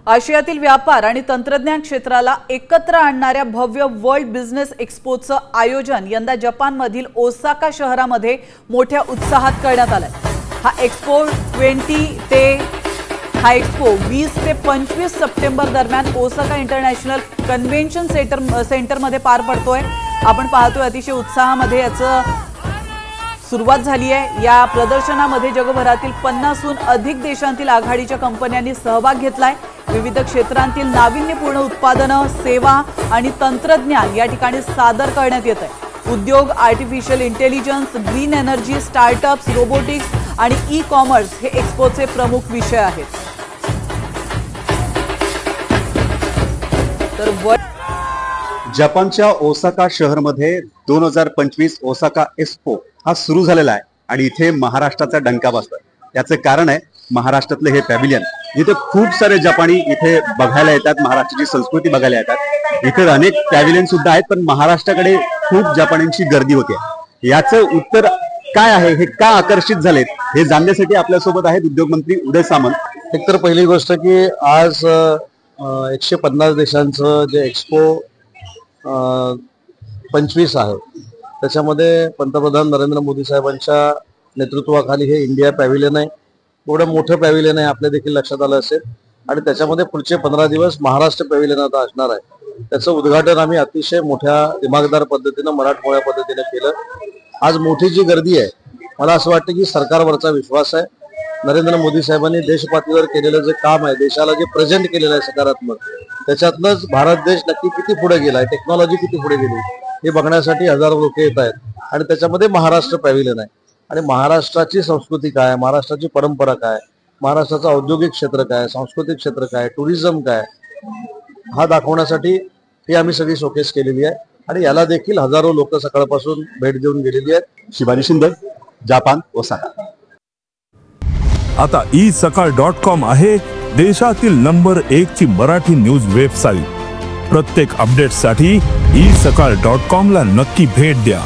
आशियातील व्यापार आणि तंत्रज्ञान क्षेत्राला एकत्र आणणाऱ्या भव्य वर्ल्ड बिझनेस एक्स्पोचं आयोजन यंदा जपानमधील ओसाका शहरामध्ये मोठ्या उत्साहात करण्यात आलंय। हा एक्स्पो 20 ते 25 सप्टेंबर दरम्यान ओसाका इंटरनॅशनल कन्व्हेन्शन सेंटरमध्ये पार पडतोय। आपण पाहतोय अतिशय उत्साहामध्ये याचं सुरुवात झाली आहे। या प्रदर्शनामध्ये जगभरातील 50हून अधिक देशांतील आघाडीच्या कंपन्यांनी सहभाग घेतलाय। विविध क्षेत्रांतील नाविन्यपूर्ण उत्पादनं, सेवा आणि तंत्रज्ञान या ठिकाणी सादर करण्यात येत आहे। उद्योग, artificial intelligence, green energy, startups, robotics आणि ई-कॉमर्स हे एक्स्पोचे प्रमुख विषय आहेत। तर जपानच्या ओसाका शहरमध्ये 2025 ओसाका एक्स्पो हा सुरू झालेला आहे आणि इथे महाराष्ट्राचा डंका बसतोय। याचं कारण आहे महाराष्ट्रातले हे पॅव्हिलियन, जिथे खूप सारे जपानी इथे बघायला येतात, महाराष्ट्राची संस्कृती बघायला येतात। इथे अनेक पॅव्हिलियन सुद्धा आहेत, पण महाराष्ट्राकडे खूप जपानींची गर्दी होते। याचं उत्तर काय आहे, हे का आकर्षित झालेत, हे जाणण्यासाठी आपल्यासोबत आहेत उद्योगमंत्री उदय सामंत। एक तर पहिली गोष्ट की आज 150 देशांचं जे एक्स्पो 25 आहे, त्याच्यामध्ये पंतप्रधान नरेंद्र मोदी साहेबांच्या नेतृत्वाखाली हे इंडिया पॅव्हिलियन आहे। एवढं मोठं पॅव्हिलियन आहे आपल्या देखील लक्षात आलं असेल। आणि त्याच्यामध्ये पुढचे 15 दिवस महाराष्ट्र पॅव्हिलियन आता असणार आहे। त्याचं उद्घाटन आम्ही अतिशय मोठ्या दिमागदार पद्धतीनं, मराठमोळ्या पद्धतीने केलं। आज मोठी जी गर्दी आहे, मला असं वाटतं की सरकारवरचा विश्वास आहे। नरेंद्र मोदी साहेबांनी देशपातळीवर केलेलं जे काम आहे, देशाला जे प्रेझेंट केलेलं आहे सकारात्मक, त्याच्यातनंच भारत देश नक्की किती पुढे गेलाय, टेक्नॉलॉजी किती पुढे गेली हे बघण्यासाठी हजारो लोक येत आहेत। आणि त्याच्यामध्ये महाराष्ट्र पॅव्हिलियन आहे। आणि महाराष्ट्राची संस्कृती काय, महाराष्ट्राची परंपरा काय, महाराष्ट्राचं औद्योगिक क्षेत्र काय, सांस्कृतिक क्षेत्र काय, टुरिझम काय, हा दाखवण्यासाठी ही आम्ही सगळी शोकेस केलेली आहे। आणि याला देखील हजारो लोक सकाळपासून भेट देऊन गेलेली आहेत। Shivani Shinde, Japan, Osaka. आता isakal.com आहे देशातील नंबर 1 ची मराठी न्यूज वेबसाईट। प्रत्येक अपडेटसाठी isakal.com ला नक्की भेट द्या।